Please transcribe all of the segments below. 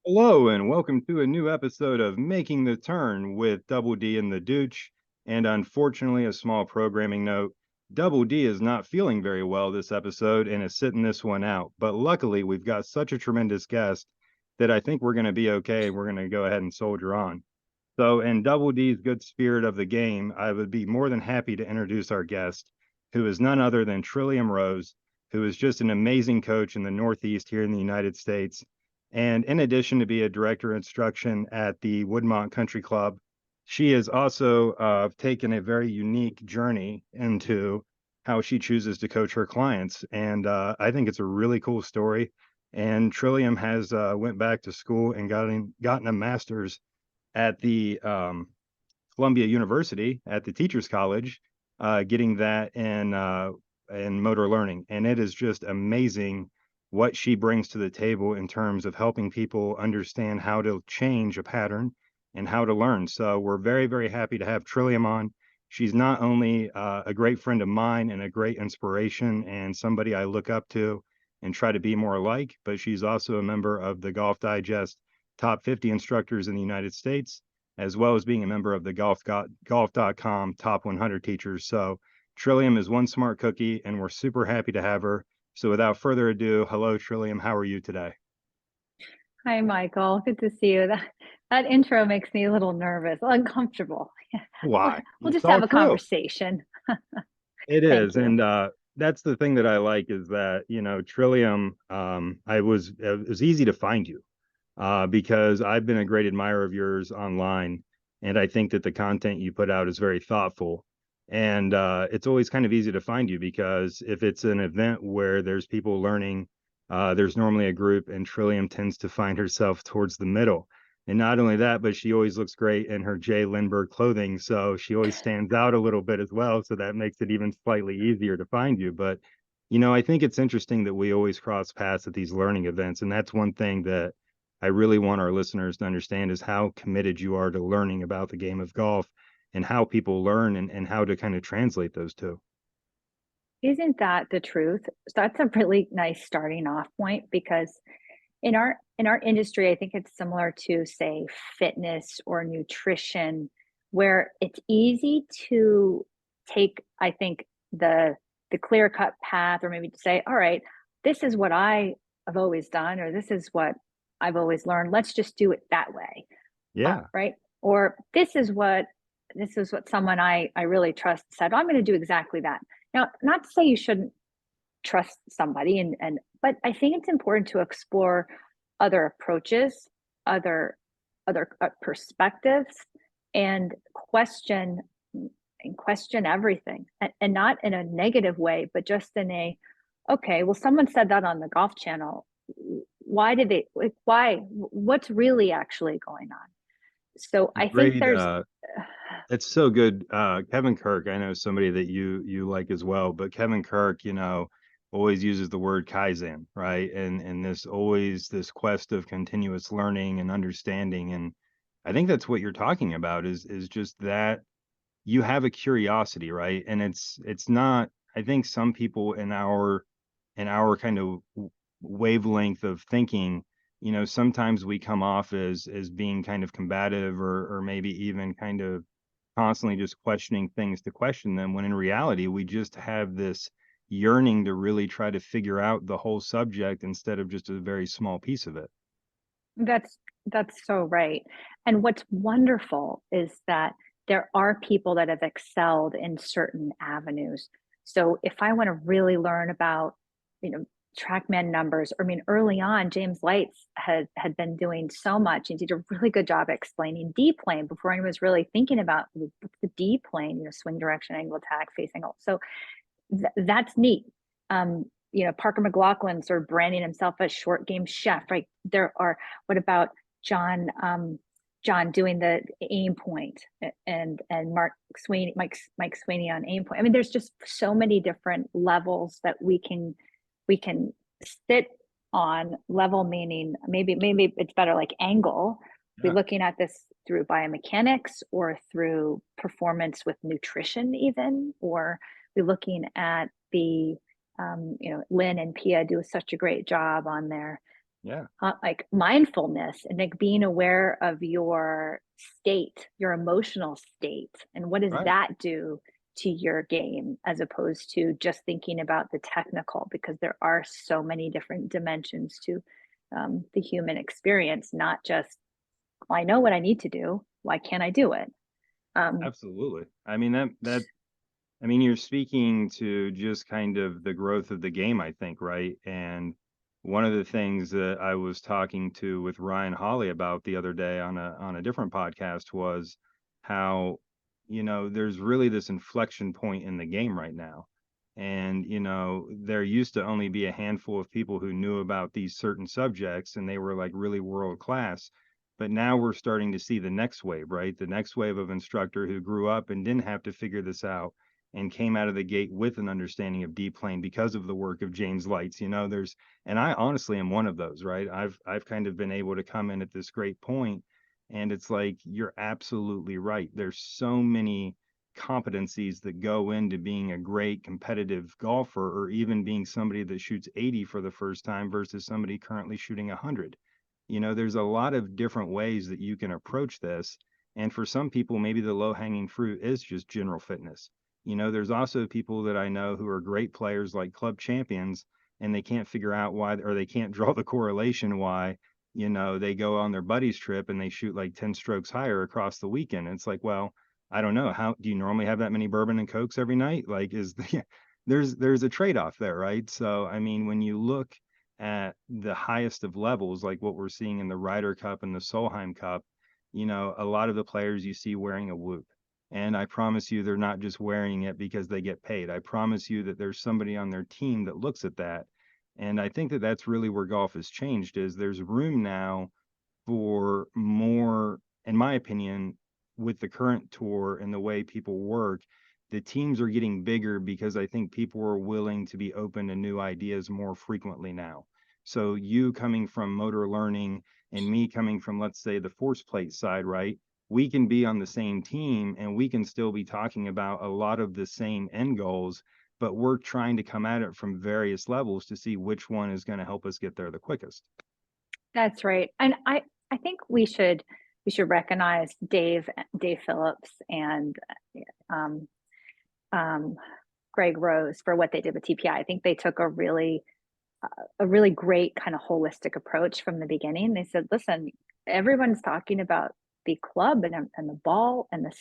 Hello and welcome to a new episode of Making the Turn with Double D and the Dooch. And unfortunately, a small programming note. Double D is not feeling very well this episode and is sitting this one out. But luckily, we've got such a tremendous guest that I think we're going to be okay. We're going to go ahead and soldier on. So, in Double D's good spirit of the game, I would be more than happy to introduce our guest, who is none other than Trillium Rose, who is just an amazing coach in the Northeast here in the United States. And in addition to be a director of instruction at the Woodmont Country Club, she has also taken a very unique journey into how she chooses to coach her clients. And I think it's a really cool story. And Trillium has went back to school and gotten a master's at the Columbia University at the Teachers College, getting that in motor learning, and it is just amazing what she brings to the table in terms of helping people understand how to change a pattern and how to learn. So we're very, very happy to have Trillium on. She's not only a great friend of mine and a great inspiration and somebody I look up to and try to be more like, but she's also a member of the Golf Digest top 50 instructors in the United States, as well as being a member of the golf.com top 100 teachers. So Trillium is one smart cookie, and we're super happy to have her. So without further ado, hello, Trillium. How are you today? Hi, Michael. Good to see you. That intro makes me a little nervous, uncomfortable. We'll, Why? we'll It's just all have a true. conversation. It Thank is. you. And that's the thing that I like is that, Trillium, it was easy to find you because I've been a great admirer of yours online. And I think that the content you put out is very thoughtful. And it's always kind of easy to find you because if it's an event where there's people learning, there's normally a group, and Trillium tends to find herself towards the middle. And not only that, but she always looks great in her Jay Lindbergh clothing. So she always stands out a little bit as well. So that makes it even slightly easier to find you. But, I think it's interesting that we always cross paths at these learning events. And that's one thing that I really want our listeners to understand is how committed you are to learning about the game of golf and how people learn and how to kind of translate those two. Isn't that the truth? So that's a really nice starting off point because in our industry, I think it's similar to say fitness or nutrition, where it's easy to take, I think, the clear cut path, or maybe to say, all right, this is what I have always done, or this is what I've always learned. Let's just do it that way. Yeah. Right. Or this is what someone I really trust said. I'm going to do exactly that. Now, not to say you shouldn't trust somebody, and but I think it's important to explore other approaches, other other perspectives, and question everything, and not in a negative way, but just in a, okay, well, someone said that on the Golf Channel. Why did they, like, why, what's really actually going on? So I think Great. there's It's so good. Kevin Kirk, I know somebody that you like as well, but Kevin Kirk, always uses the word Kaizen, right? And this always this quest of continuous learning and understanding. And I think that's what you're talking about is just that you have a curiosity, right? And it's not, I think some people in our kind of wavelength of thinking, sometimes we come off as being kind of combative or maybe even kind of constantly just questioning things to question them, when in reality we just have this yearning to really try to figure out the whole subject instead of just a very small piece of it. that's that's so right. And what's wonderful is that there are people that have excelled in certain avenues. So if I want to really learn about, you know, TrackMan numbers, I mean, early on, James Lights had been doing so much and did a really good job explaining D plane before anyone was really thinking about the D plane, swing direction, angle, attack, face angle. So that's neat. Parker McLaughlin sort of branding himself as short game chef, right? There are, what about John, John doing the aim point, and Mark Sweeney, Mike Sweeney on aim point. I mean, there's just so many different levels that we can sit on. Level meaning maybe it's better like angle. We're Yeah. looking at this through biomechanics or through performance with nutrition, even, or we're looking at the Lynn and Pia do such a great job on Yeah, like mindfulness and like being aware of your state, your emotional state, and what does right. that do to your game as opposed to just thinking about the technical, because there are so many different dimensions to the human experience, not just, well, I know what I need to do. Why can't I do it? Um, Absolutely. I mean, I mean, you're speaking to just kind of the growth of the game, I think, right? And one of the things that I was talking to with Ryan Hawley about the other day on a different podcast was how, there's really this inflection point in the game right now. And, there used to only be a handful of people who knew about these certain subjects and they were like really world class. But now we're starting to see the next wave, right? The next wave of instructor who grew up and didn't have to figure this out and came out of the gate with an understanding of deep plane because of the work of James Lights. And I honestly am one of those, right? I've kind of been able to come in at this great point, and it's like you're absolutely right. There's so many competencies that go into being a great competitive golfer or even being somebody that shoots 80 for the first time versus somebody currently shooting 100. There's a lot of different ways that you can approach this. And for some people, maybe the low hanging fruit is just general fitness. There's also people that I know who are great players like club champions, and they can't figure out why, or they can't draw the correlation why, they go on their buddy's trip and they shoot like 10 strokes higher across the weekend. And it's like, well, I don't know. How do you normally have that many bourbon and cokes every night? Like, there's a trade-off there, right? So, I mean, when you look at the highest of levels, like what we're seeing in the Ryder Cup and the Solheim Cup, a lot of the players you see wearing a whoop. And I promise you, they're not just wearing it because they get paid. I promise you that there's somebody on their team that looks at that. And I think that that's really where golf has changed is there's room now for more, in my opinion, with the current tour and the way people work, the teams are getting bigger because I think people are willing to be open to new ideas more frequently now. So you coming from motor learning and me coming from, let's say, the force plate side, right? We can be on the same team and we can still be talking about a lot of the same end goals, but we're trying to come at it from various levels to see which one is going to help us get there the quickest. that's right. And I think we should recognize Dave Phillips and um, um, Greg Rose for what they did with TPI. I think they took a really great kind of holistic approach from the beginning. They said, listen, everyone's talking about the club and the ball and the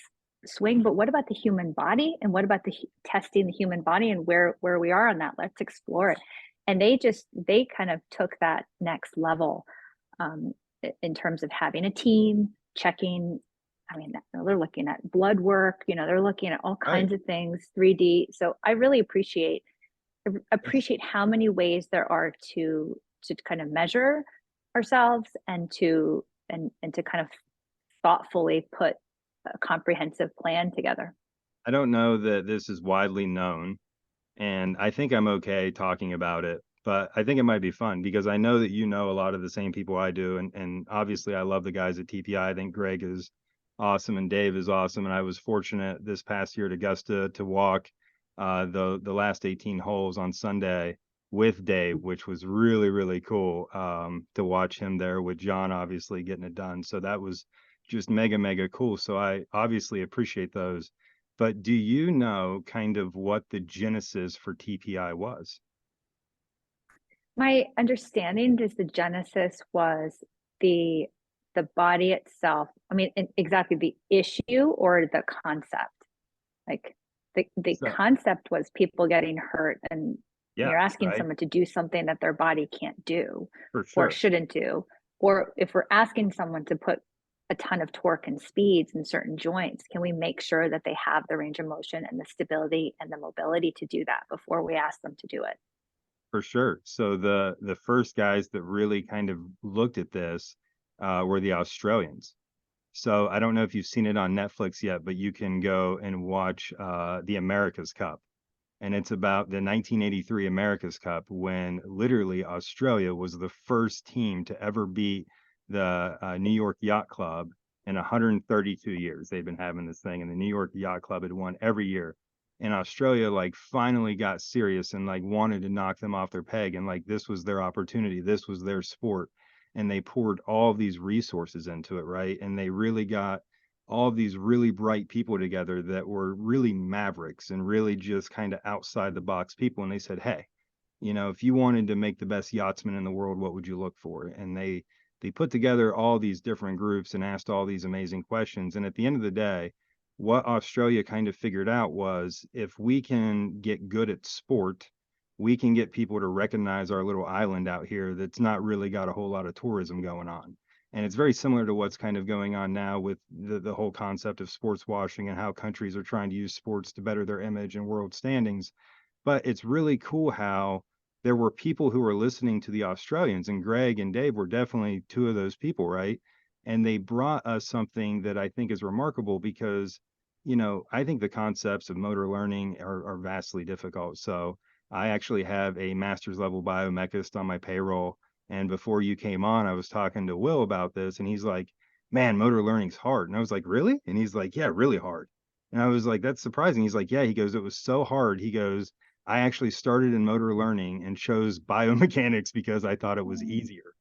swing, but what about the human body? And what about the testing the human body and where we are on that? Let's explore it. And they kind of took that next level um, in terms of having a team, checking. I mean, they're looking at blood work, they're looking at all Right. kinds of things, 3D. So I really It's appreciate how many ways there are to kind of measure ourselves and to kind of thoughtfully put a comprehensive plan together. I don't know that this is widely known, and I think I'm okay talking about it, but I think it might be fun because I know that you know a lot of the same people I do, and obviously I love the guys at TPI. I think Greg is awesome and Dave is awesome, and I was fortunate this past year at Augusta to walk the last 18 holes on Sunday with Dave, which was really really cool to watch him there with John obviously getting it done. So that was just mega cool. So I obviously appreciate those. But do you know kind of what the genesis for TPI was? My understanding is the genesis was the the body itself. I mean, exactly the issue or the concept. Like the So, concept was people getting hurt, and yeah, you're asking right? someone to do something that their body can't do For or sure. shouldn't do. Or if we're asking someone to put a ton of torque and speeds in certain joints, can we make sure that they have the range of motion and the stability and the mobility to do that before we ask them to do it? For sure. So the first guys that really kind of looked at this were the Australians. So I don't know if you've seen it on Netflix yet, but you can go and watch the America's Cup. And it's about the 1983 America's Cup when literally Australia was the first team to ever beat the New York Yacht Club in 132 years. They've been having this thing, and the New York Yacht Club had won every year. And Australia like finally got serious and like wanted to knock them off their peg, and like this was their opportunity, this was their sport, and they poured all these resources into it, right? And they really got all of these really bright people together that were really mavericks and really just kind of outside the box people, and they said, hey, if you wanted to make the best yachtsman in the world, what would you look for? And they put together all these different groups and asked all these amazing questions. And at the end of the day, what Australia kind of figured out was if we can get good at sport, we can get people to recognize our little island out here that's not really got a whole lot of tourism going on. And it's very similar to what's kind of going on now with the whole concept of sports washing and how countries are trying to use sports to better their image and world standings. But it's really cool how there were people who were listening to the Australians, and Greg and Dave were definitely two of those people, right? And they brought us something that I think is remarkable because, I think the concepts of motor learning are vastly difficult. So I actually have a master's level biomechist on my payroll. And before you came on, I was talking to Will about this, and he's like, man, motor learning's hard. And I was like, really? And he's like, yeah, really hard. And I was like, that's surprising. He's like, yeah, he goes, it was so hard. He goes, I actually started in motor learning and chose biomechanics because I thought it was easier.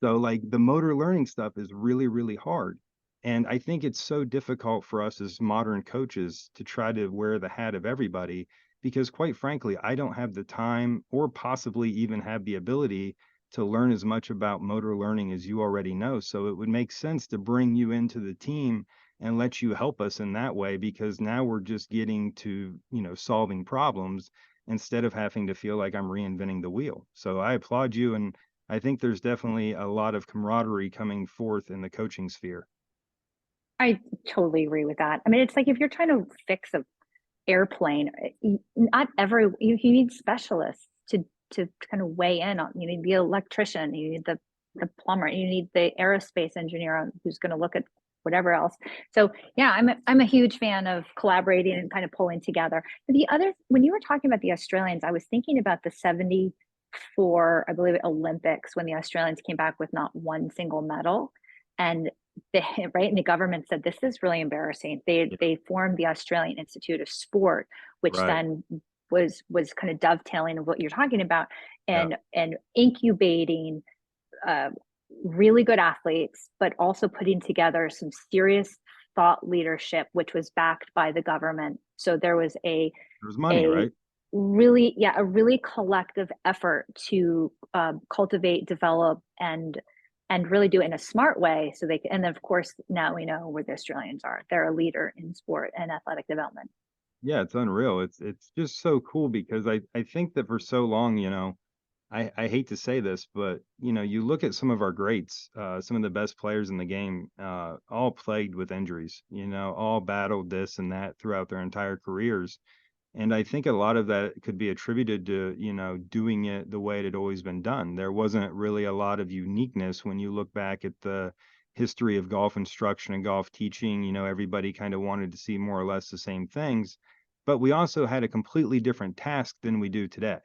So like the motor learning stuff is really, really hard. And I think it's so difficult for us as modern coaches to try to wear the hat of everybody because quite frankly, I don't have the time or possibly even have the ability to learn as much about motor learning as you already know. So it would make sense to bring you into the team and let you help us in that way because now we're just getting to, solving problems instead of having to feel like I'm reinventing the wheel. So I applaud you, and I think there's definitely a lot of camaraderie coming forth in the coaching sphere. I totally agree with that. I mean, it's like if you're trying to fix a airplane, not every you need specialists to kind of weigh in on. You need the electrician, you need the plumber, you need the aerospace engineer who's going to look at whatever else. So yeah, I'm a huge fan of collaborating and kind of pulling together. The other, when you were talking about the Australians, I was thinking about the 74, I believe, Olympics, when the Australians came back with not one single medal. And the right, and the government said this is really embarrassing. Yeah. They formed the Australian Institute of Sport, which Right. then was kind of dovetailing of what you're talking about, Yeah. and incubating uh, really good athletes, but also putting together some serious thought leadership, which was backed by the government. So there was There's money, a right? really, yeah, a really collective effort to cultivate, develop, and really do it in a smart way. So they can, and of course now we know where the Australians are. They're a leader in sport and athletic development. Yeah, it's unreal. It's just so cool because I think that for so long, I hate to say this, but you look at some of our greats, some of the best players in the game, all plagued with injuries, all battled this and that throughout their entire careers. And I think a lot of that could be attributed to, doing it the way it had always been done. There wasn't really a lot of uniqueness when you look back at the history of golf instruction and golf teaching. Everybody kind of wanted to see more or less the same things, but we also had a completely different task than we do today.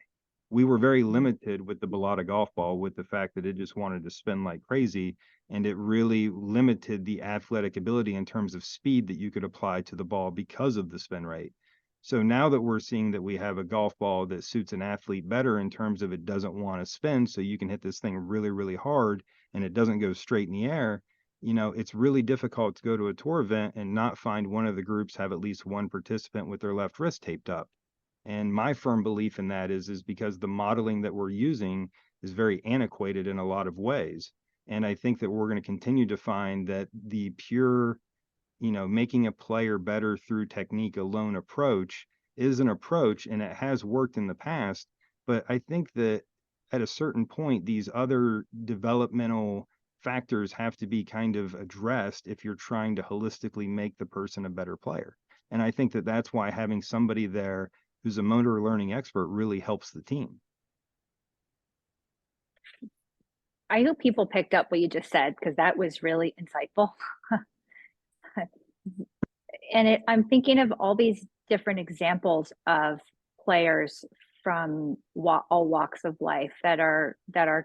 We were very limited with the Balata golf ball with the fact that it just wanted to spin like crazy, and it really limited the athletic ability in terms of speed that you could apply to the ball because of the spin rate. So now that we're seeing that we have a golf ball that suits an athlete better in terms of it doesn't want to spin, so you can hit this thing really, really hard and it doesn't go straight in the air, it's really difficult to go to a tour event and not find one of the groups have at least one participant with their left wrist taped up. And my firm belief in that is because the modeling that we're using is very antiquated in a lot of ways. And I think that we're going to continue to find that the pure making a player better through technique alone approach is an approach and it has worked in the past. But I think that at a certain point, these other developmental factors have to be kind of addressed if you're trying to holistically make the person a better player. And I think that that's why having somebody there who's a motor learning expert really helps the team. I hope people picked up what you just said because that was really insightful. And I'm thinking of all these different examples of players from all walks of life that are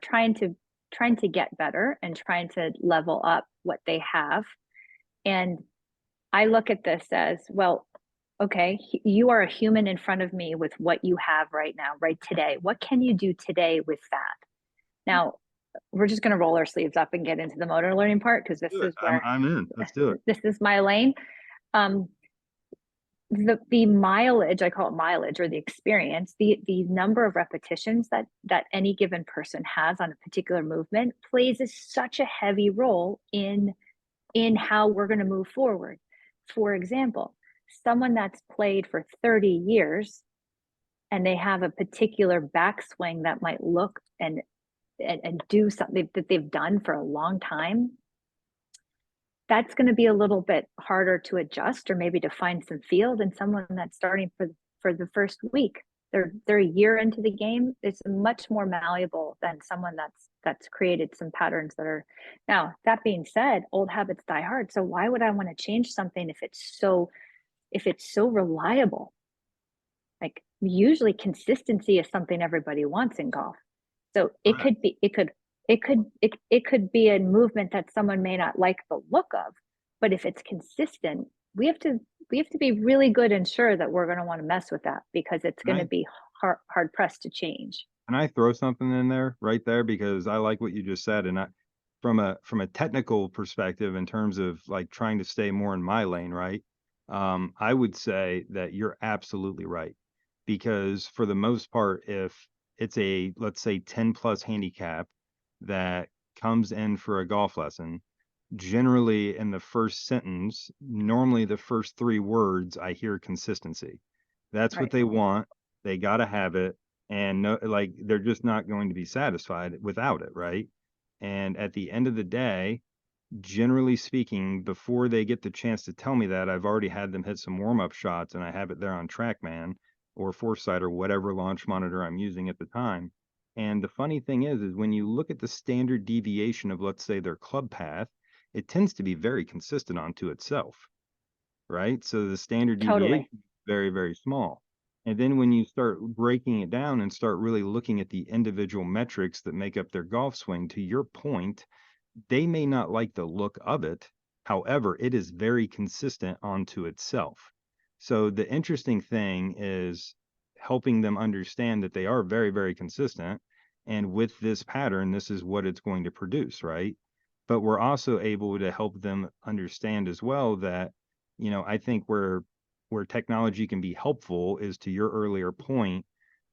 trying to get better and trying to level up what they have. And I look at this as, well, okay, you are a human in front of me with what you have right now, right today. What can you do today with that? Now, we're just going to roll our sleeves up and get into the motor learning part because this Do it. is where I'm in. Let's do it. this is my lane. Um, the mileage, I call it mileage, or the experience, the number of repetitions that any given person has on a particular movement plays such a heavy role in how we're going to move forward. For example, someone that's played for 30 years and they have a particular backswing that might look and do something that they've done for a long time, that's going to be a little bit harder to adjust or maybe to find some feel than someone that's starting for the first week. They're a year into the game. It's much more malleable than someone that's created some patterns that are. Now, that being said, old habits die hard. So why would I want to change something if it's so reliable? Like, usually consistency is something everybody wants in golf. So it Correct. could be it could be a movement that someone may not like the look of, but if it's consistent, we have to be really good and sure that we're going to want to mess with that because it's Can going to I be hard pressed to change. can I throw something in there right there because I like what you just said, and I from a technical perspective in terms of like trying to stay more in my lane, right? I would say that you're absolutely right because for the most part, if it's a let's say 10 plus handicap that comes in for a golf lesson, generally in the first sentence, normally the first three words, I hear consistency. That's what Right. they want. They got to have it. And no, like they're just not going to be satisfied without it, right? And at the end of the day, generally speaking, before they get the chance to tell me that, I've already had them hit some warm up shots and I have it there on TrackMan or Foresight or whatever launch monitor I'm using at the time. And the funny thing is when you look at the standard deviation of, let's say, their club path, it tends to be very consistent onto itself, right? So the standard deviation Totally. is very, very small. And then when you start breaking it down and start really looking at the individual metrics that make up their golf swing, to your point, they may not like the look of it. However, it is very consistent onto itself. So the interesting thing is helping them understand that they are very, very consistent. And with this pattern, this is what it's going to produce, right? But we're also able to help them understand as well that, I think where technology can be helpful is to your earlier point,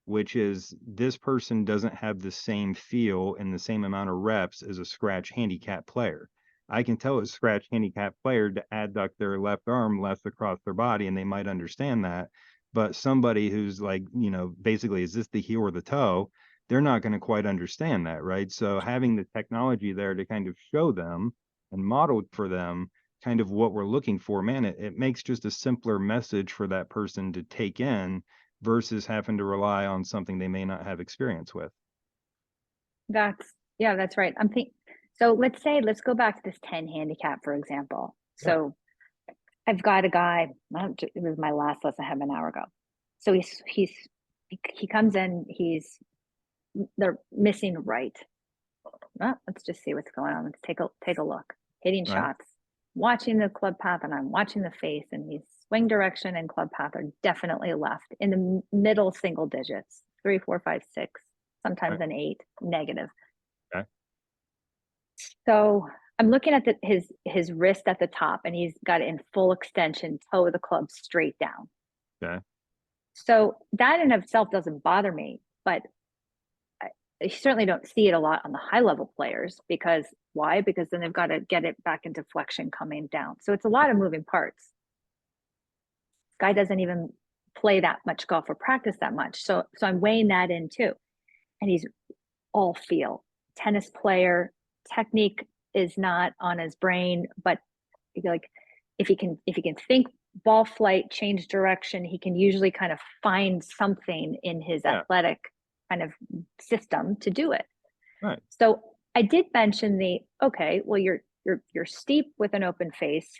which is this person doesn't have the same feel and the same amount of reps as a scratch handicap player. I can tell a scratch handicap player to adduct their left arm less across their body, and they might understand that. But somebody who's like, basically, is this the heel or the toe? They're not going to quite understand that, right? So having the technology there to kind of show them and model for them kind of what we're looking for, man, it makes just a simpler message for that person to take in versus having to rely on something they may not have experience with. Yeah, that's right. So let's go back to this 10 handicap, for example. Yeah. So I've got a guy, it was my last lesson I had an hour ago. So he comes in, they're missing right. Well, let's just see what's going on. Let's take a look. Hitting Right. shots, watching the club path, and I'm watching the face, and his swing direction and club path are definitely left in the middle single digits, 3, 4, 5, 6, sometimes Right. an 8, negative. Okay. So I'm looking at his wrist at the top, and he's got it in full extension, toe of the club straight down. Okay. So that in itself doesn't bother me, but you certainly don't see it a lot on the high level players because why? Because then they've got to get it back into flexion coming down. So it's a lot of moving parts. Guy doesn't even play that much golf or practice that much. So I'm weighing that in too. And he's all feel. Tennis player, technique is not on his brain, but like if he can think ball flight, change direction, he can usually kind of find something in his Yeah. athletic kind of system to do it. Right. So I did mention well, you're steep with an open face.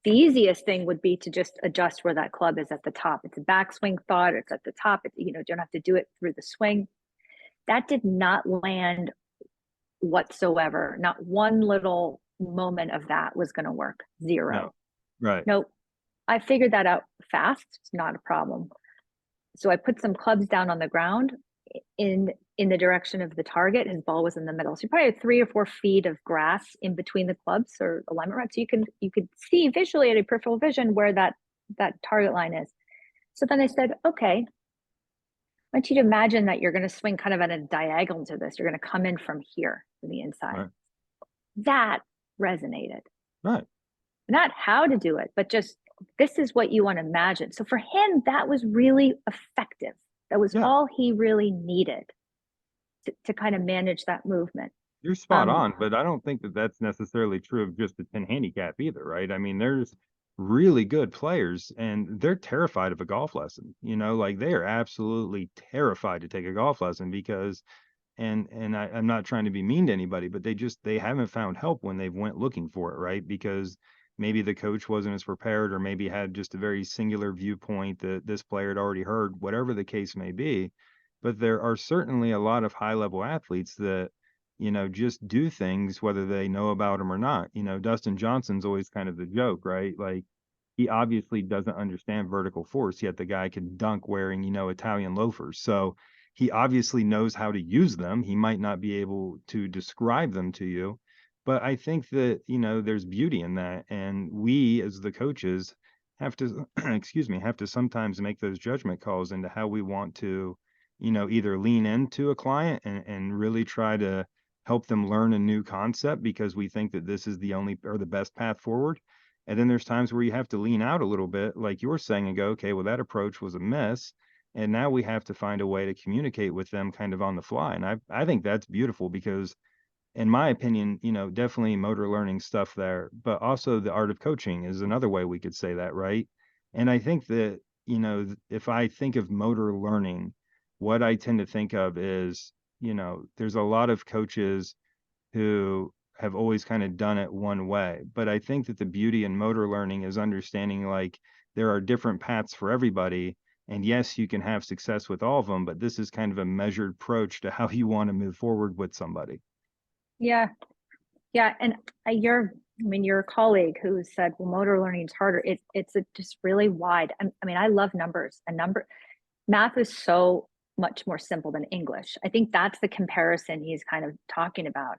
The easiest thing would be to just adjust where that club is at the top. It's a backswing thought, it's at the top. Don't have to do it through the swing. That did not land whatsoever. Not one little moment of that was going to work. No. Zero. Right. Nope. I figured that out fast. It's not a problem. So I put some clubs down on the ground in the direction of the target. His ball was in the middle. So you probably had 3 or 4 feet of grass in between the clubs or alignment rods. So you could see visually at a peripheral vision where that target line is. So then I said, okay, I want you to imagine that you're going to swing kind of at a diagonal to this. You're going to come in from here to the inside. Right. That resonated. Right. Not how to do it, but just this is what you want to imagine. So for him, that was really effective. That was all he really needed to kind of manage that movement. You're spot on, but I don't think that that's necessarily true of just the 10 handicap either, right? I mean, there's really good players and they're terrified of a golf lesson. Like they are absolutely terrified to take a golf lesson because I'm not trying to be mean to anybody, but they haven't found help when they've went looking for it, right? Because maybe the coach wasn't as prepared or maybe had just a very singular viewpoint that this player had already heard, whatever the case may be. But there are certainly a lot of high level athletes that, just do things whether they know about them or not. Dustin Johnson's always kind of the joke, right? Like he obviously doesn't understand vertical force, yet the guy can dunk wearing, Italian loafers. So he obviously knows how to use them. He might not be able to describe them to you, but I think that, there's beauty in that. And we as the coaches have to, excuse me, have to sometimes make those judgment calls into how we want to, either lean into a client and really try to help them learn a new concept because we think that this is the only or the best path forward. And then there's times where you have to lean out a little bit, like you were saying, and go, okay, well, that approach was a miss. And now we have to find a way to communicate with them kind of on the fly. And I think that's beautiful because in my opinion, definitely motor learning stuff there, but also the art of coaching is another way we could say that, right? And I think that, if I think of motor learning, what I tend to think of is, there's a lot of coaches who have always kind of done it one way. But I think that the beauty in motor learning is understanding like there are different paths for everybody. And yes, you can have success with all of them, but this is kind of a measured approach to how you want to move forward with somebody. Yeah. Yeah. And your colleague who said, well, motor learning is harder. It's just really wide. I love numbers and math is so much more simple than English. I think that's the comparison he's kind of talking about.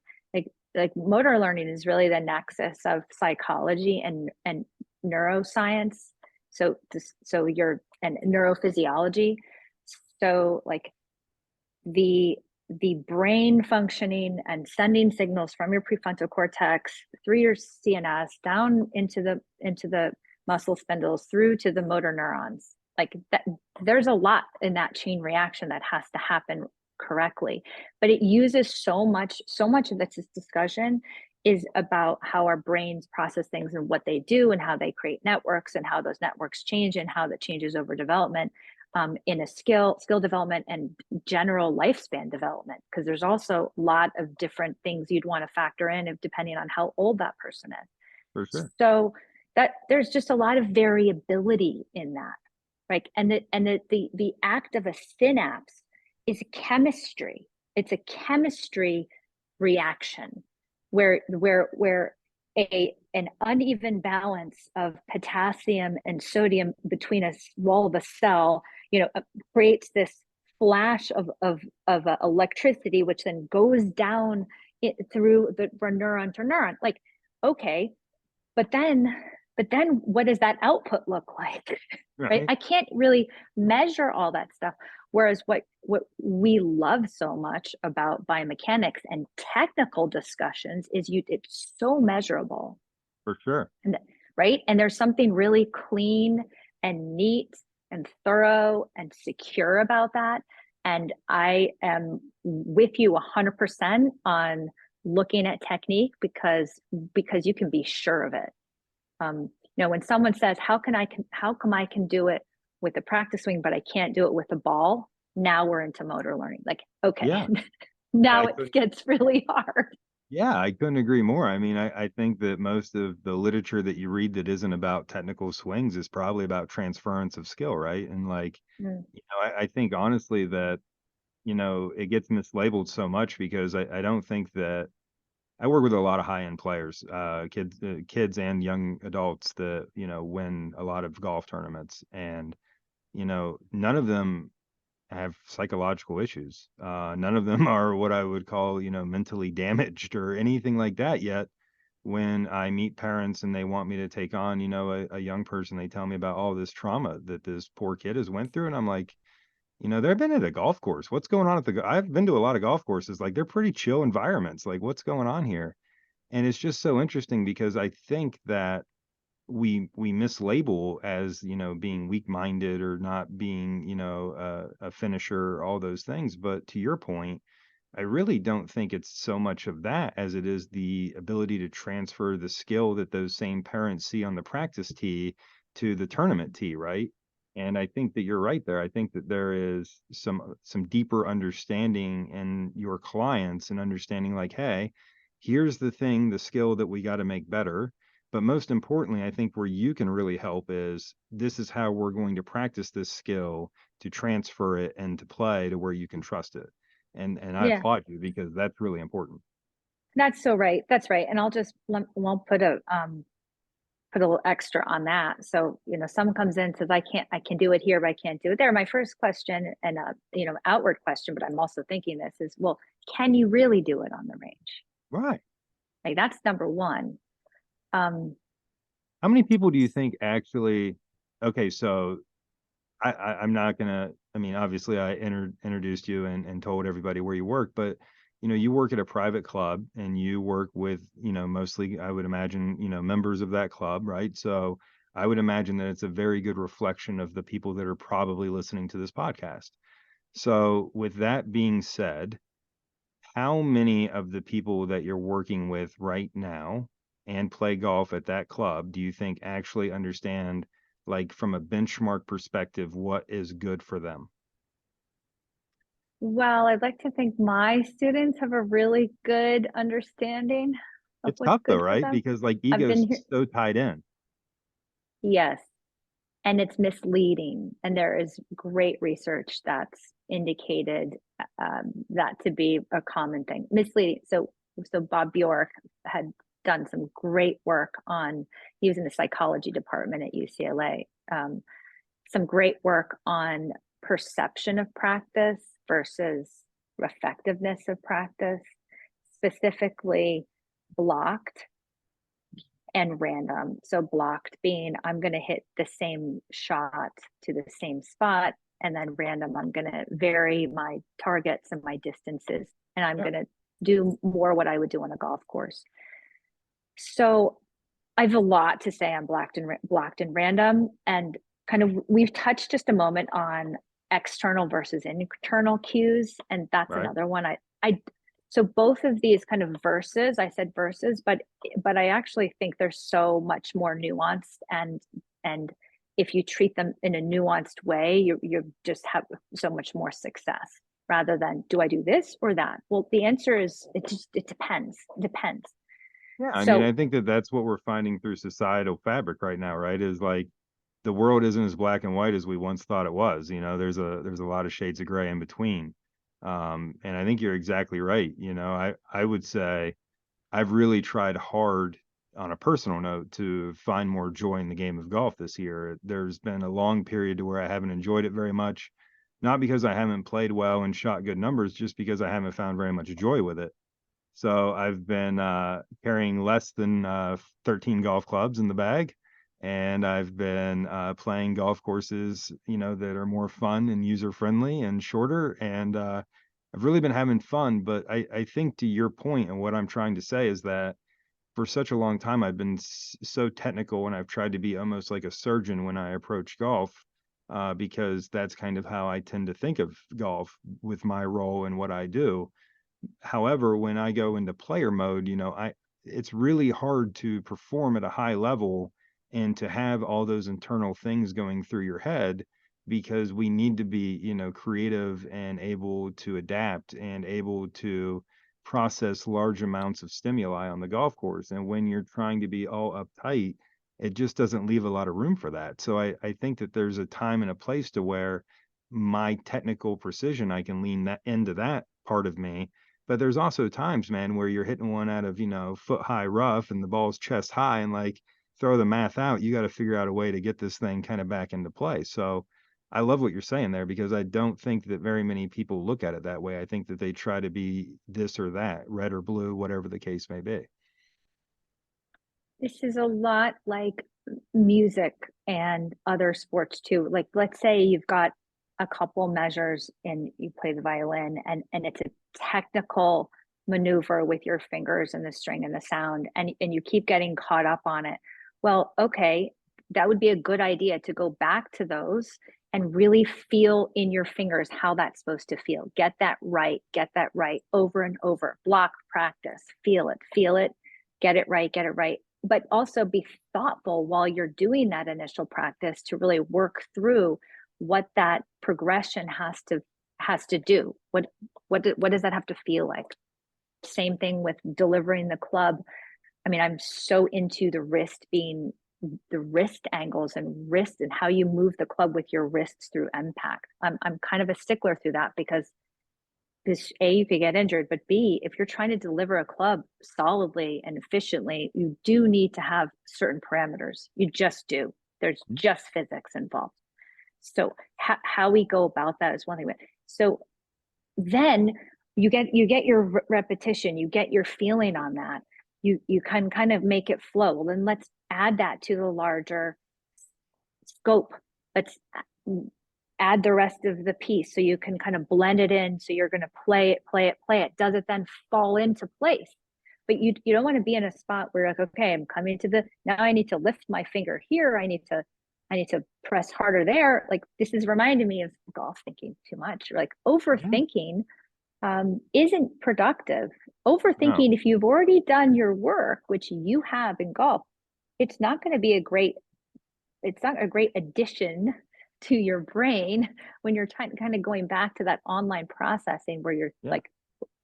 Like motor learning is really the nexus of psychology and neuroscience. So and neurophysiology. So like the brain functioning and sending signals from your prefrontal cortex through your CNS down into the muscle spindles through to the motor neurons. Like that, there's a lot in that chain reaction that has to happen correctly, but it uses so much of this discussion is about how our brains process things and what they do and how they create networks and how those networks change and how that changes over development, in a skill development and general lifespan development, because there's also a lot of different things you'd want to factor in depending on how old that person is. For sure. So that there's just a lot of variability in that, right? And the act of a synapse is chemistry. It's a chemistry reaction where an uneven balance of potassium and sodium between a wall of a cell, creates this flash of electricity, which then goes down through from neuron to neuron. Like, okay, but then what does that output look like? Right? I can't really measure all that stuff. Whereas what we love so much about biomechanics and technical discussions is it's so measurable. For sure. Right? And there's something really clean and neat and thorough and secure about that. And I am with you 100% on looking at technique because you can be sure of it. When someone says, how come I can do it with a practice swing, but I can't do it with a ball? Now we're into motor learning. Like, okay, yeah. Now it gets really hard. Yeah, I couldn't agree more. I mean, I think that most of the literature that you read that isn't about technical swings is probably about transference of skill, right? And like, I think honestly that, it gets mislabeled so much because I don't think that I work with a lot of high-end players, kids and young adults that, win a lot of golf tournaments. And, none of them have psychological issues. None of them are what I would call, mentally damaged or anything like that yet. When I meet parents and they want me to take on, a young person, they tell me about all this trauma that this poor kid has went through. And I'm like, they've been at a golf course. What's going on at I've been to a lot of golf courses. Like, they're pretty chill environments. Like, what's going on here? And it's just so interesting because I think that we mislabel as, being weak-minded or not being, a finisher, all those things. But to your point, I really don't think it's so much of that as it is the ability to transfer the skill that those same parents see on the practice tee to the tournament tee, right? And I think that you're right there. I think that there is some deeper understanding in your clients and understanding like, hey, here's the thing, the skill that we got to make better. But most importantly, I think where you can really help is this is how we're going to practice this skill to transfer it and to play to where you can trust it. And I Yeah, applaud you because that's really important. that's so right. That's right. And I'll put a little extra on that. So, someone comes in and says, I can do it here, but I can't do it there. My first question and outward question, but I'm also thinking this is, well, can you really do it on the range? Right. Like that's number one. Um, How many people do you think actually, okay, so I'm not gonna, I mean, obviously I introduced you and told everybody where you work, but you work at a private club and you work with, mostly I would imagine, members of that club, right? So I would imagine that it's a very good reflection of the people that are probably listening to this podcast. So with that being said, how many of the people that you're working with right now and play golf at that club do you think actually understand, like from a benchmark perspective, what is good for them? well, I'd like to think my students have a really good understanding of It's what's tough though, good for right? them. Because like I've ego's been here. so tied in. Yes. And it's misleading. And there is great research that's indicated that to be a common thing. Misleading. So Bob Bjork had done some great work on. He was in the psychology department at UCLA. Some great work on perception of practice versus effectiveness of practice, specifically blocked and random. So blocked being I'm going to hit the same shot to the same spot, and then random, I'm going to vary my targets and my distances, and I'm Yeah. going to do more what I would do on a golf course. So I have a lot to say on blocked and random, and kind of we've touched just a moment on external versus internal cues, and that's Right. another one. I so both of these kind of verses, I said verses, but I actually think they're so much more nuanced, and if you treat them in a nuanced way, you just have so much more success rather than do I do this or that? Well, the answer is it depends. It depends. Yeah. I mean, So I think that that's what we're finding through societal fabric right now, right? Is like the world isn't as black and white as we once thought it was. There's a lot of shades of gray in between. And I think you're exactly right. I would say I've really tried hard on a personal note to find more joy in the game of golf this year. There's been a long period to where I haven't enjoyed it very much, not because I haven't played well and shot good numbers, just because I haven't found very much joy with it. So I've been carrying less than 13 golf clubs in the bag, and I've been playing golf courses, that are more fun and user friendly and shorter. And I've really been having fun. But I think to your point, and what I'm trying to say is that for such a long time, I've been so technical, and I've tried to be almost like a surgeon when I approach golf. Because that's kind of how I tend to think of golf with my role and what I do. However, when I go into player mode, it's really hard to perform at a high level and to have all those internal things going through your head because we need to be, creative and able to adapt and able to process large amounts of stimuli on the golf course. And when you're trying to be all uptight, it just doesn't leave a lot of room for that. So I think that there's a time and a place to where my technical precision, I can lean that into that part of me, But there's also times, man, where you're hitting one out of, foot high rough and the ball's chest high, and like throw the math out, you got to figure out a way to get this thing kind of back into play. So I love what you're saying there, because I don't think that very many people look at it that way. I think that they try to be this or that, red or blue, whatever the case may be. This is a lot like music and other sports too. Like, let's say you've got a couple measures and you play the violin, and it's a technical maneuver with your fingers and the string and the sound, and you keep getting caught up on it. Well, okay, that would be a good idea to go back to those and really feel in your fingers how that's supposed to feel. Get that right over and over. Block practice, feel it, get it right, but also be thoughtful while you're doing that initial practice to really work through what that progression has to do. What does that have to feel like? Same thing with delivering the club. I mean, I'm so into the wrist angles and wrist and how you move the club with your wrists through impact. I'm kind of a stickler through that, because A, you could get injured, but B, if you're trying to deliver a club solidly and efficiently, you do need to have certain parameters. You just do. There's just physics involved. So how we go about that is one thing. So then you get your repetition, you get your feeling on that. You can kind of make it flow. Well, then let's add that to the larger scope. Let's add the rest of the piece so you can kind of blend it in. So you're going to play it. Does it then fall into place? But you don't want to be in a spot where you're like, okay, I'm coming to now I need to lift my finger here. I need to press harder there. Like, this is reminding me of golf thinking too much. Like, overthinking isn't productive. Overthinking, No. if you've already done your work, which you have in golf, it's not a great addition to your brain when you're kind of going back to that online processing where you're like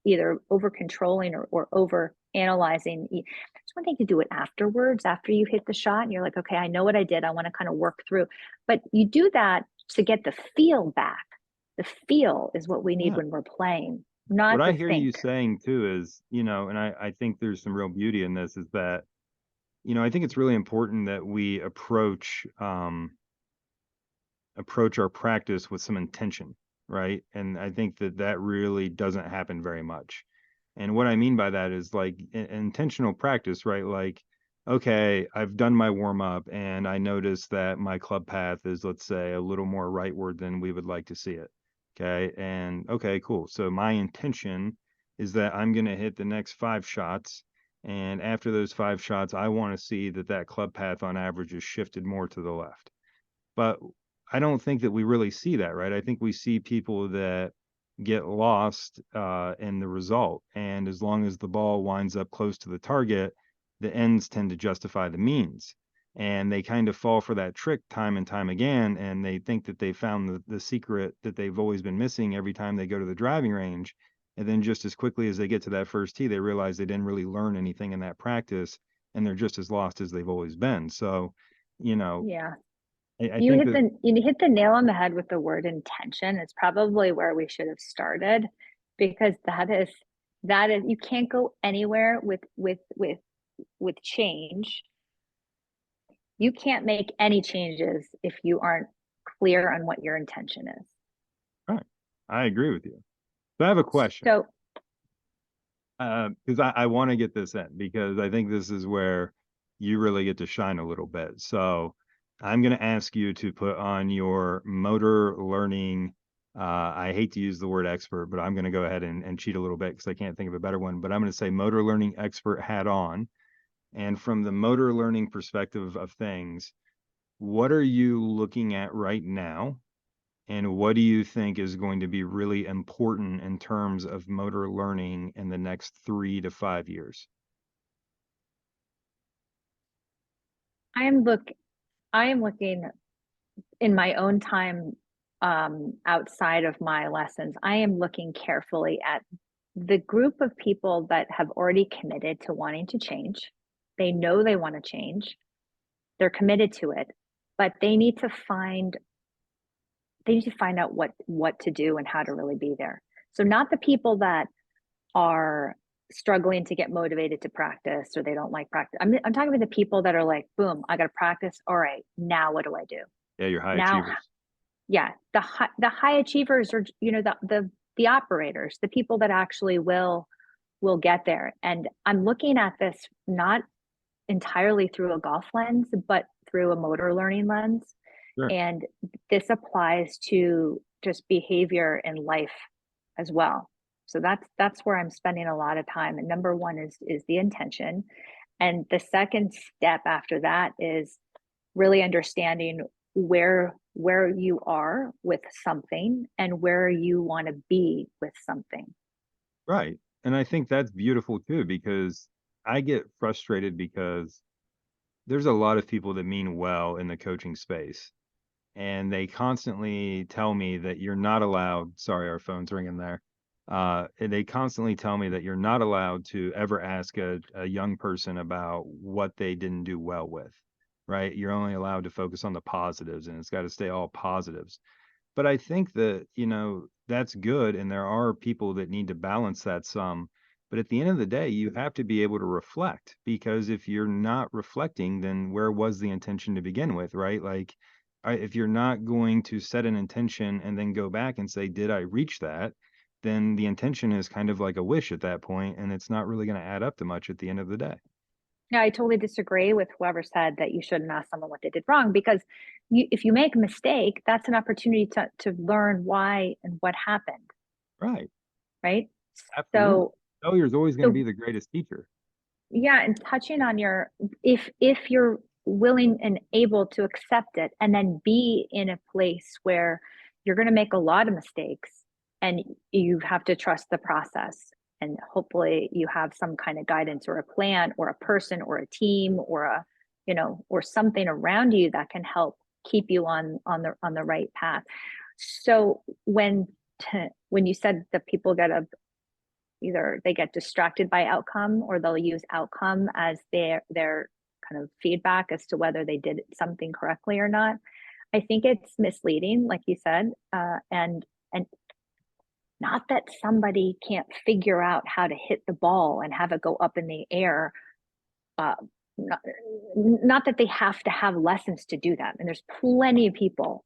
either over controlling or over analyzing. It's one thing to do it afterwards, after you hit the shot and you're like, okay, I know what I did, I want to kind of work through, but you do that to get the feel back. The feel is what we need when we're playing, not What I the hear you think. saying too is, and I think there's some real beauty in this, is that, I think it's really important that we approach our practice with some intention, right? And I think that that really doesn't happen very much. And what I mean by that is like intentional practice, right? Like, okay, I've done my warm up and I notice that my club path is, let's say, a little more rightward than we would like to see it. Okay. And okay, cool. So my intention is that I'm going to hit the next 5 shots. And after those 5 shots, I want to see that that club path on average is shifted more to the left. But I don't think that we really see that, right? I think we see people that get lost in the result. And as long as the ball winds up close to the target, the ends tend to justify the means. And they kind of fall for that trick time and time again. And they think that they found the secret that they've always been missing every time they go to the driving range. And then just as quickly as they get to that first tee, they realize they didn't really learn anything in that practice. And they're just as lost as they've always been. So, Yeah. I You think hit that, the nail on the head with the word intention. It's probably where we should have started, because that is you can't go anywhere with change. You can't make any changes if you aren't clear on what your intention is. right, I agree with you. So I have a question, So because I want to get this in, because I think this is where you really get to shine a little bit. So I'm going to ask you to put on your motor learning. I hate to use the word expert, but I'm going to go ahead and cheat a little bit because I can't think of a better one. But I'm going to say motor learning expert hat on. And from the motor learning perspective of things, what are you looking at right now? And what do you think is going to be really important in terms of motor learning in the next 3 to 5 years? I am looking in my own time, outside of my lessons. I am looking carefully at the group of people that have already committed to wanting to change. They know they want to change. They're committed to it, but they need to find out what to do and how to really be there. So not the people that are struggling to get motivated to practice, or they don't like practice. I'm talking about the people that are like, boom, I got to practice. All right, now what do I do? Yeah, you're high Now, achievers. yeah, the high achievers are, the operators, the people that actually will get there. And I'm looking at this not entirely through a golf lens, but through a motor learning lens. Sure. And this applies to just behavior in life as well. So that's where I'm spending a lot of time. And number one is the intention. And the second step after that is really understanding where you are with something and where you want to be with something. Right. And I think that's beautiful too, because I get frustrated because there's a lot of people that mean well in the coaching space. And they constantly tell me that you're not allowed. Sorry, our phone's ringing there. And they constantly tell me that you're not allowed to ever ask a young person about what they didn't do well with, right? You're only allowed to focus on the positives, and it's got to stay all positives. But I think that, that's good, and there are people that need to balance that some. But at the end of the day, you have to be able to reflect, because if you're not reflecting, then where was the intention to begin with, right? Like, if you're not going to set an intention and then go back and say, did I reach that? Then the intention is kind of like a wish at that point, and it's not really going to add up to much at the end of the day. Yeah, I totally disagree with whoever said that you shouldn't ask someone what they did wrong, because if you make a mistake, that's an opportunity to learn why and what happened, Right. right? Absolutely. So Failure is always going to so be the greatest teacher. yeah, and touching on if you're willing and able to accept it, and then be in a place where you're going to make a lot of mistakes, and you have to trust the process, and hopefully you have some kind of guidance or a plan or a person or a team or or something around you that can help keep you on the right path. So when you said that people get a either they get distracted by outcome, or they'll use outcome as their kind of feedback as to whether they did something correctly or not. I think it's misleading, like you said, and not that somebody can't figure out how to hit the ball and have it go up in the air. Uh, not, not that they have to have lessons to do that. And there's plenty of people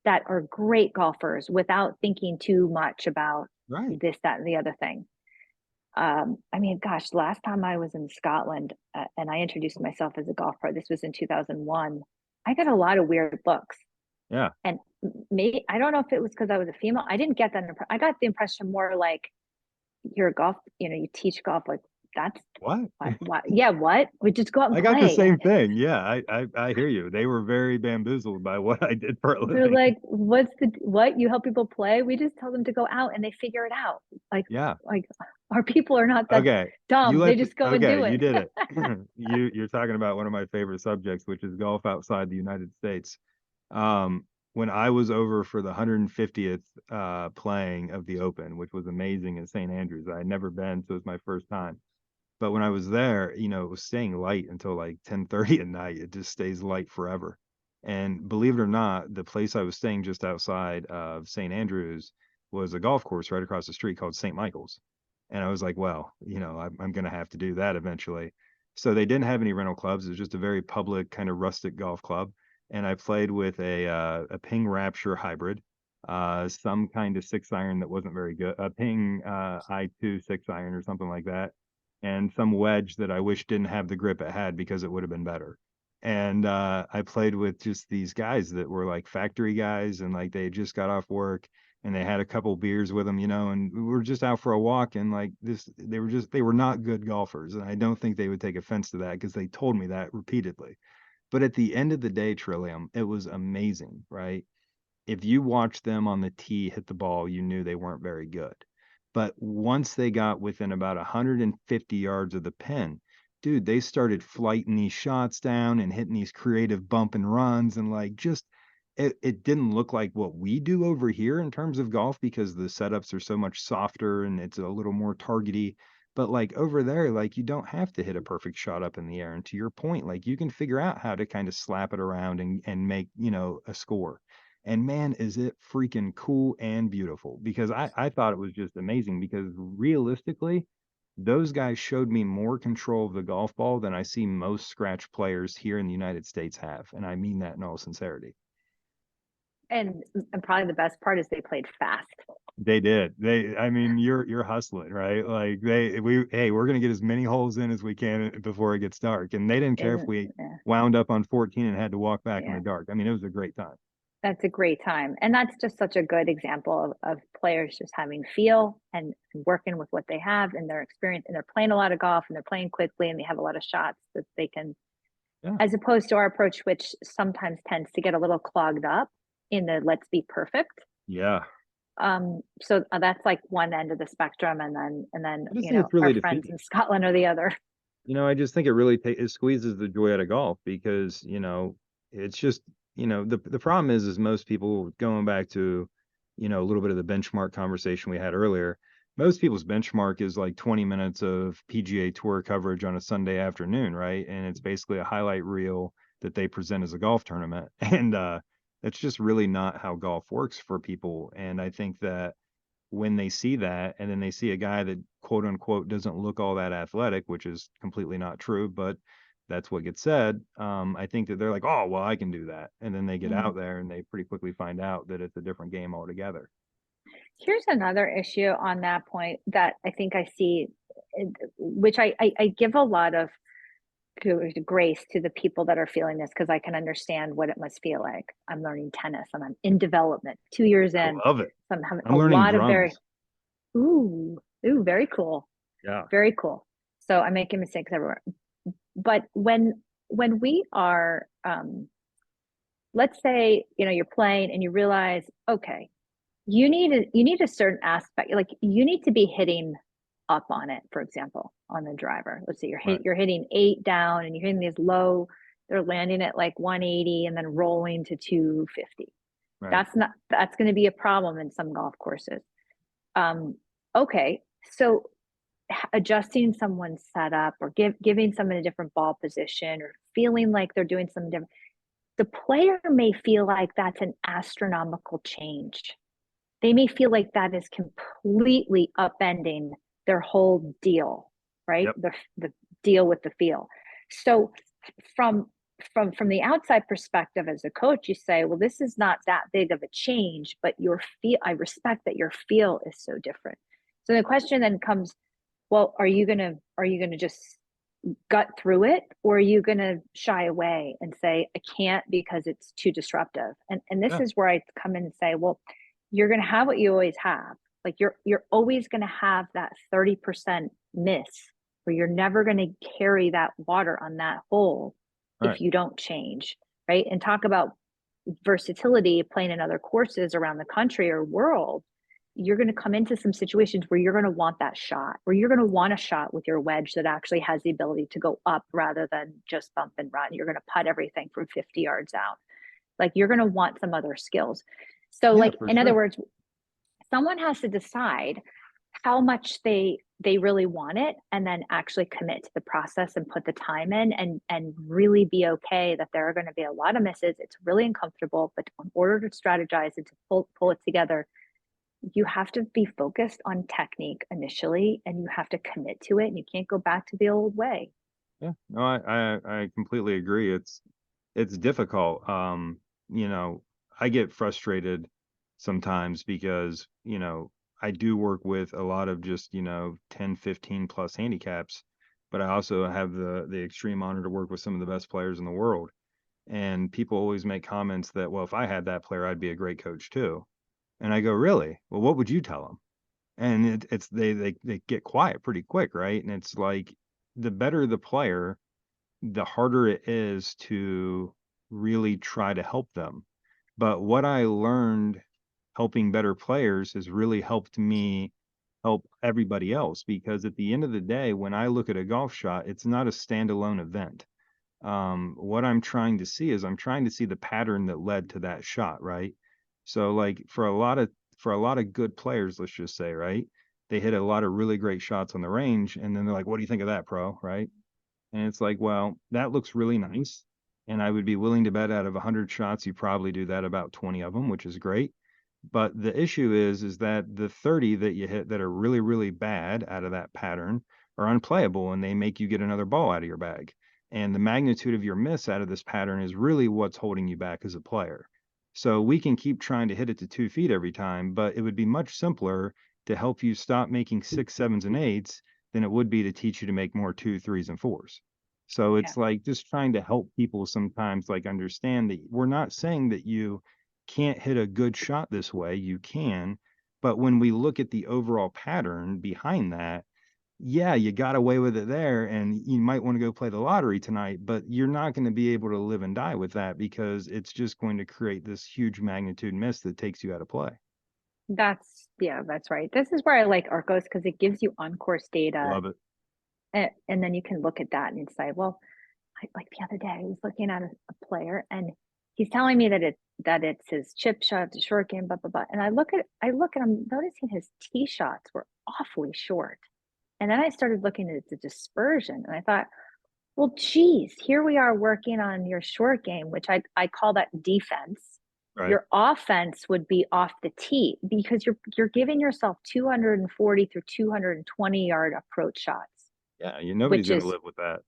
that are great golfers without thinking too much about Right. this, that, and the other thing. I mean, gosh, last time I was in Scotland, and I introduced myself as a golf pro, this was in 2001. I got a lot of weird looks. Yeah. And maybe, I don't know if it was because I was a female. I didn't get that. I got the impression more like, you're a golf, you teach golf. Like, that's What? what, yeah, what? We just go out and I got the play. same thing. Yeah, I hear you. They were very bamboozled by what I did for a They're living. like, what? You help people play? We just tell them to go out and they figure it out. Like, Yeah. like our people are not that Okay. dumb. They just go and Okay, do you it. did it. You're talking about one of my favorite subjects, which is golf outside the United States. When I was over for the 150th playing of the Open, which was amazing at St. Andrews. I had never been, so it was my first time. But when I was there, it was staying light until like 10:30 at night. It just stays light forever. And believe it or not, the place I was staying just outside of St. Andrews was a golf course right across the street called St. Michael's. And I was like, well, I'm going to have to do that eventually. So they didn't have any rental clubs. It was just a very public kind of rustic golf club. And I played with a Ping Rapture hybrid, some kind of 6 iron that wasn't very good, a Ping I2 6 iron or something like that, and some wedge that I wish didn't have the grip it had because it would have been better. And I played with just these guys that were like factory guys, and like they just got off work and they had a couple beers with them, and we were just out for a walk, and like they were not good golfers. And I don't think they would take offense to that because they told me that repeatedly. But at the end of the day, Trillium, it was amazing, right? If you watched them on the tee hit the ball, you knew they weren't very good. But once they got within about 150 yards of the pin, dude, they started flighting these shots down and hitting these creative bump and runs, and like just it didn't look like what we do over here in terms of golf, because the setups are so much softer and it's a little more targety. But like over there, like you don't have to hit a perfect shot up in the air. And to your point, like you can figure out how to kind of slap it around and make, a score. And man, is it freaking cool and beautiful, because I thought it was just amazing, because realistically, those guys showed me more control of the golf ball than I see most scratch players here in the United States have. And I mean that in all sincerity. And probably the best part is they played fast. They did. I mean, you're hustling, right? Like hey, we're gonna get as many holes in as we can before it gets dark. And they didn't care if And we yeah, wound up on 14 and had to walk back in the yeah, dark. I mean, it was a great time. that's a great time. And that's just such a good example of players just having feel and working with what they have and their experience. And they're playing a lot of golf and they're playing quickly and they have a lot of shots that they can, Yeah. as opposed to our approach, which sometimes tends to get a little clogged up in the let's be perfect. Yeah. So that's like one end of the spectrum, and then I just think it's our really friends defeating. in Scotland are the other. I just think it really it squeezes the joy out of golf, because, it's just, the problem is most people, going back to, a little bit of the benchmark conversation we had earlier. Most people's benchmark is like 20 minutes of PGA Tour coverage on a Sunday afternoon, right? And it's basically a highlight reel that they present as a golf tournament. And that's just really not how golf works for people. And I think that when they see that, and then they see a guy that quote unquote doesn't look all that athletic, which is completely not true, but that's what gets said. I think that they're like, oh, well, I can do that. And then they get Mm. out there and they pretty quickly find out that it's a different game altogether. Here's another issue on that point that I think I see, which I give a lot of grace to the people that are feeling this because I can understand what it must feel like. I'm learning tennis and I'm in development, 2 years I in. love it. So I'm having I'm a learning lot of very, drums. very cool, Yeah. very cool. So I'm making mistakes everywhere. But when we are, let's say, you're playing and you realize, okay, you need a certain aspect, like you need to be hitting up on it, for example, on the driver. Let's say Right. you're hitting 8 down and you're hitting these low, they're landing at like 180 and then rolling to 250. Right. That's going to be a problem in some golf courses. um okay, so adjusting someone's setup or giving someone a different ball position or feeling like they're doing something different, the player may feel like that's an astronomical change. They may feel like that is completely upending their whole deal, right? Yep. The deal with the feel. So from from the outside perspective as a coach, you say, well, this is not that big of a change, but your feel, I respect that your feel is so different. So the question then comes, well, are you gonna just gut through it, or are you gonna shy away and say, I can't because it's too disruptive? And this Yeah. is where I come in and say, well, you're gonna have what you always have. Like you're always gonna have that 30% miss where you're never gonna carry that water on that hole Right. if you don't change, right? And talk about versatility playing in other courses around the country or world. You're going to come into some situations where you're going to want that shot, where you're going to want a shot with your wedge that actually has the ability to go up rather than just bump and run. You're going to putt everything from 50 yards out. Like you're going to want some other skills. So, Yeah, like, for in other sure. words, someone has to decide how much they really want it and then actually commit to the process and put the time in and really be okay that there are going to be a lot of misses. It's really uncomfortable, but in order to strategize and to pull it together, you have to be focused on technique initially and you have to commit to it and you can't go back to the old way. Yeah. No, I completely agree. It's difficult. I get frustrated sometimes because, I do work with a lot of just, 10, 15 plus handicaps, but I also have the extreme honor to work with some of the best players in the world. And people always make comments that, well, if I had that player, I'd be a great coach too. And I go, really? Well, what would you tell them? And it's they get quiet pretty quick, right? And it's like, the better the player, the harder it is to really try to help them. But what I learned helping better players has really helped me help everybody else, because at the end of the day, when I look at a golf shot, it's not a standalone event. What I'm trying to see is I'm trying to see the pattern that led to that shot, right? So like for a lot of good players, let's just say, right? They hit a lot of really great shots on the range, and then they're like, "What do you think of that, pro?" Right? And it's like, well, that looks really nice. And I would be willing to bet out of 100 shots, you probably do that about 20 of them, which is great. But the issue is that the 30 that you hit that are really, really bad out of that pattern are unplayable and they make you get another ball out of your bag. And the magnitude of your miss out of this pattern is really what's holding you back as a player. So we can keep trying to hit it to 2 feet every time, but it would be much simpler to help you stop making six, sevens, and eights than it would be to teach you to make more two, threes, and fours. So Yeah, it's like just trying to help people sometimes like understand that we're not saying that you can't hit a good shot this way. You can. But when we look at the overall pattern behind that, yeah, you got away with it there, and you might want to go play the lottery tonight, but you're not going to be able to live and die with that because it's just going to create this huge magnitude miss that takes you out of play. that's right. This is where I like Arcos because it gives you on course data, Love it. and then you can look at that and say, well, like the other day, I was looking at a player and he's telling me that it's his chip shot, the short game, blah blah blah. And I look at him, noticing his tee shots were awfully short. And then I started looking at the dispersion, and I thought, well, geez, here we are working on your short game, which I call that defense. Right. Your offense would be off the tee because you're giving yourself 240 through 220-yard approach shots, Yeah, nobody's which going to is live with that.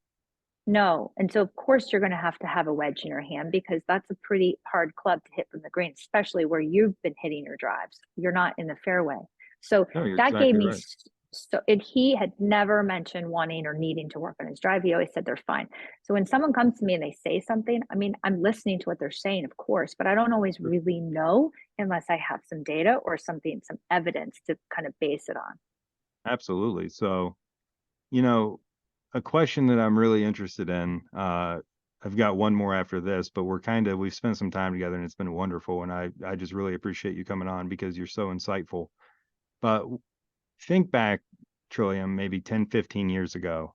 no. And so, of course, you're going to have a wedge in your hand because that's a pretty hard club to hit from the green, especially where you've been hitting your drives. You're not in the fairway. So No, you're that gave exactly me right. so it, he had never mentioned wanting or needing to work on his drive. He always said they're fine. So when someone comes to me and they say something, I mean, I'm listening to what they're saying, of course, but I don't always really know unless I have some data or something, some evidence to kind of base it on. Absolutely. So, you know, a question that I'm really interested in, I've got one more after this, but we've spent some time together and it's been wonderful. And I just really appreciate you coming on because you're so insightful. But think back, Trillium, maybe 10, 15 years ago,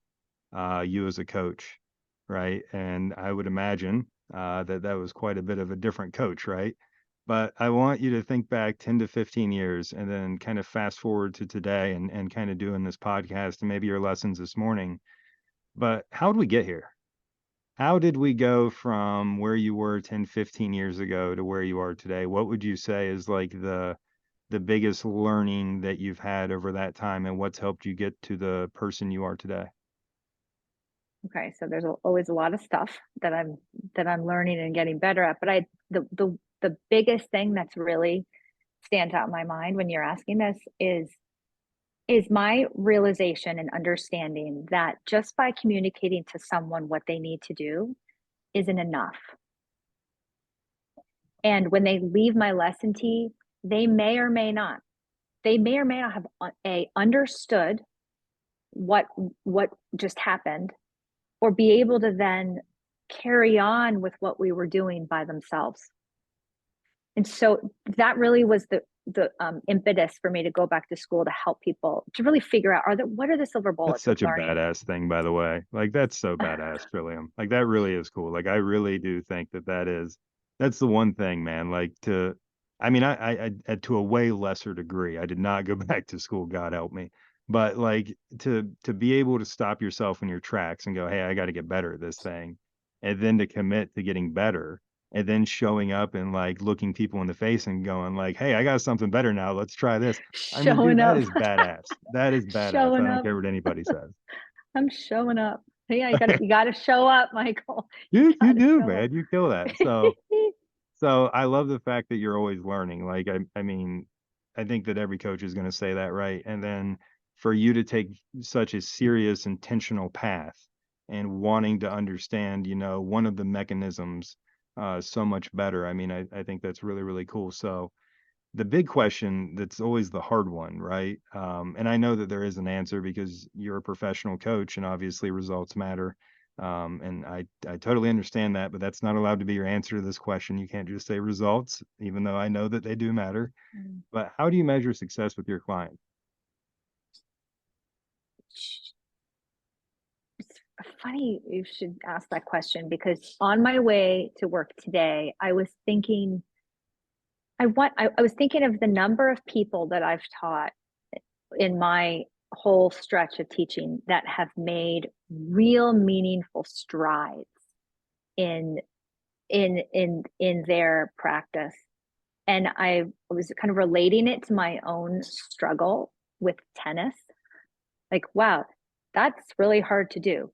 you as a coach, right? And I would imagine that that was quite a bit of a different coach, right? But I want you to think back 10 to 15 years and then kind of fast forward to today and kind of doing this podcast and maybe your lessons this morning. But how did we get here? How did we go from where you were 10, 15 years ago to where you are today? What would you say is like the biggest learning that you've had over that time and what's helped you get to the person you are today? Okay, so there's always a lot of stuff that I'm learning and getting better at. But the biggest thing that's really stands out in my mind when you're asking this is my realization and understanding that just by communicating to someone what they need to do isn't enough. And when they leave my lesson tee, they may or may not, they may or may not have a understood what what just happened or be able to then carry on with what we were doing by themselves. And so that really was the impetus for me to go back to school to help people to really figure out what are the silver That's bullets of such a learning. badass thing, by the way. Like, that's so badass, Trillium. Like, that really is cool. Like, I really do think that that's the one thing, man. Like, I mean, to a way lesser degree, I did not go back to school, God help me. But like, to be able to stop yourself in your tracks and go, hey, I got to get better at this thing, and then to commit to getting better, and then showing up and like looking people in the face and going like, hey, I got something better now. Let's try this. I mean, dude, Showing that up. is badass. That is badass. I Showing don't up. care what anybody says. I'm showing up. Yeah, you gotta show up, Michael. You You gotta do, show man. You kill that. up. So I love the fact that you're always learning. Like I mean, I think that every coach is going to say that, right? And then for you to take such a serious intentional path and wanting to understand, one of the mechanisms so much better. I mean, I think that's really, really cool. So the big question that's always the hard one, right? And I know that there is an answer because you're a professional coach and obviously results matter. And I totally understand that, but that's not allowed to be your answer to this question. You can't just say results, even though I know that they do matter. But how do you measure success with your client? It's funny you should ask that question because on my way to work today, I was thinking of the number of people that I've taught in my whole stretch of teaching that have made real meaningful strides in in their practice. And I was kind of relating it to my own struggle with tennis. Like, wow, that's really hard to do.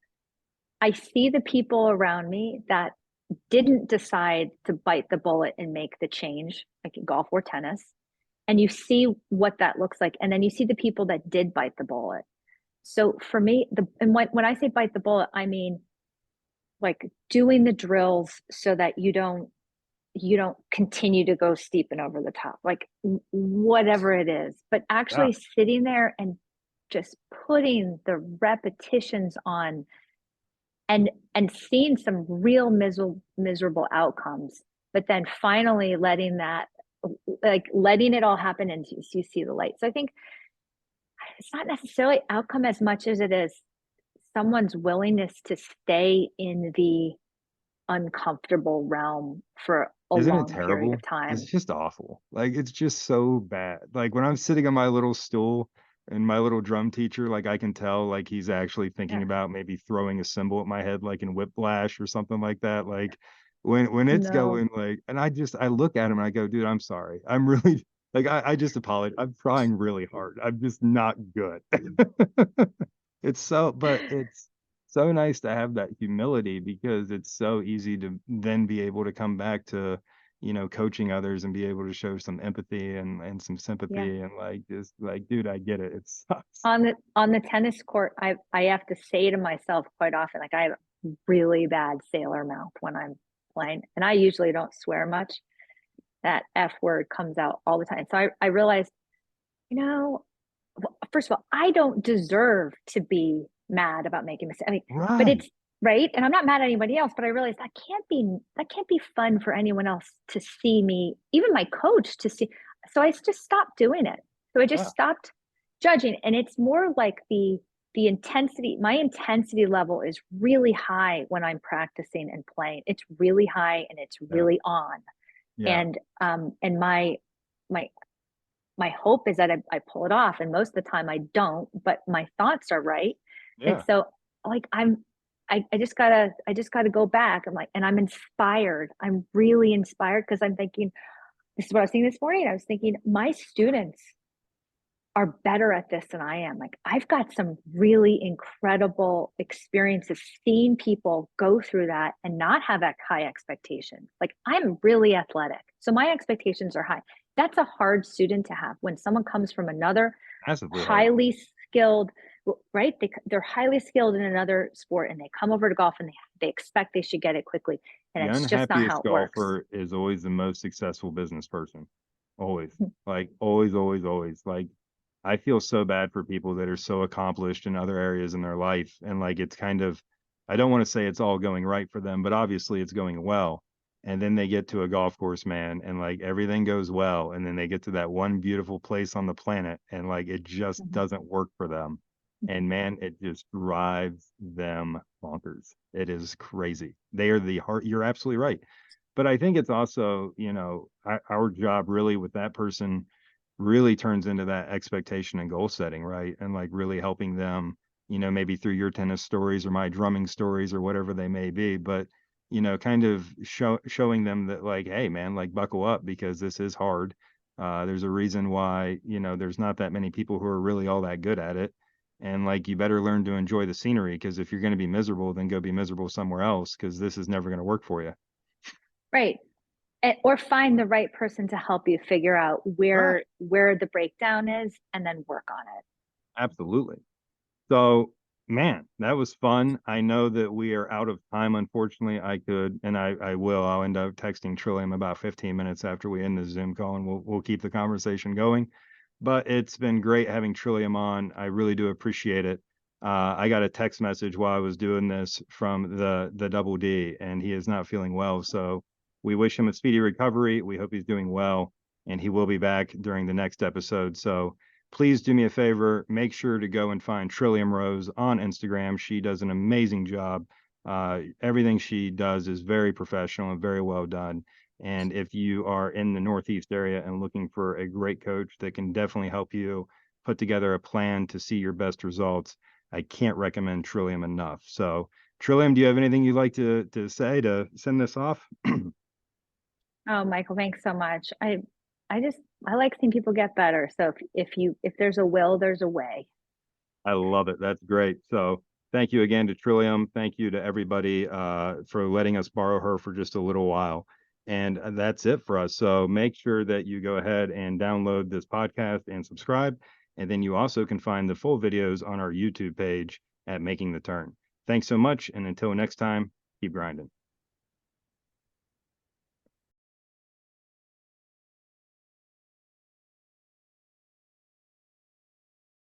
I see the people around me that didn't decide to bite the bullet and make the change, like in golf or tennis. And you see what that looks like. And then you see the people that did bite the bullet. So for me, when I say bite the bullet, I mean like doing the drills so that you don't continue to go steep and over the top, like whatever it is, but Yeah. actually sitting there and just putting the repetitions on and seeing some real miserable outcomes, but then finally letting that, like letting it all happen and you see the light. So I think it's not necessarily outcome as much as it is someone's willingness to stay in the uncomfortable realm for a Isn't it long period of terrible? It's time. just awful. Like, it's just so bad. Like, when I'm sitting on my little stool and my little drum teacher, like, I can tell, like, he's actually thinking Yeah. about maybe throwing a cymbal at my head, like in Whiplash or something like that. Like, when it's No. going, like, and I look at him and I go, dude, I'm sorry. I'm really, like, I just apologize. I'm trying really hard. I'm just not good. But it's so nice to have that humility because it's so easy to then be able to come back to, coaching others and be able to show some empathy and some Yeah. sympathy and like just like, dude, I get it. It sucks. On the tennis court, I have to say to myself quite often, like I have really bad sailor mouth when I'm playing, and I usually don't swear much. That F word comes out all the time. So I realized, you know, first of all, I don't deserve to be mad about making mistakes. I mean, but Right. it's right, and I'm not mad at anybody else. But I realized that can't be fun for anyone else to see me, even my coach to see. So I just stopped doing it. So I just Yeah. stopped judging, and it's more like the intensity. My intensity level is really high when I'm practicing and playing. It's really high and it's Yeah. really on. Yeah. And my my hope is that I pull it off, and most of the time I don't, but my thoughts are right. And Yeah. so like I just gotta go back. I'm like, and I'm inspired. I'm really inspired because I'm thinking, this is what I was thinking this morning. I was thinking my students are better at this than I am. Like I've got some really incredible experiences seeing people go through that and not have that high expectation. Like I'm really athletic. So my expectations are high. That's a hard student to have when someone comes from another Massively hard. highly skilled, right? They're highly skilled in another sport and they come over to golf and they expect they should get it quickly. And The it's just not how unhappiest it works. golfer is always the most successful business person. Always. Like always, always, always. Like I feel so bad for people that are so accomplished in other areas in their life. And like it's kind of, I don't want to say it's all going right for them, but obviously it's going well. And then they get to a golf course, man, and like everything goes well. And then they get to that one beautiful place on the planet and like it just Mhm. doesn't work for them. And man, it just drives them bonkers. It is crazy. They are the heart. You're absolutely right. But I think it's also, our job really with that person really turns into that expectation and goal setting, right? And like really helping them, maybe through your tennis stories or my drumming stories or whatever they may be, but kind of showing them that like, hey man, like buckle up because this is hard. There's a reason why, there's not that many people who are really all that good at it. And like you better learn to enjoy the scenery because if you're going to be miserable, then go be miserable somewhere else because this is never going to work for you. Right. Or find the right person to help you figure out Right. where the breakdown is and then work on it. Absolutely. So, man, that was fun. I know that we are out of time, unfortunately. I could, and I will. I'll end up texting Trillium about 15 minutes after we end the Zoom call, and we'll keep the conversation going. But it's been great having Trillium on. I really do appreciate it. I got a text message while I was doing this from the Double D, and he is not feeling well. So we wish him a speedy recovery. We hope he's doing well, and he will be back during the next episode. So please do me a favor, make sure to go and find Trillium Rose on Instagram. She does an amazing job. Everything she does is very professional and very well done. And if you are in the Northeast area and looking for a great coach that can definitely help you put together a plan to see your best results, I can't recommend Trillium enough. So Trillium, do you have anything you'd like to say to send this off? Oh, Michael, thanks so much. I like seeing people get better. So if there's a will, there's a way. I love it. That's great. So thank you again to Trillium. Thank you to everybody for letting us borrow her for just a little while. And that's it for us. So make sure that you go ahead and download this podcast and subscribe. And then you also can find the full videos on our YouTube page at Making the Turn. Thanks so much. And until next time, keep grinding.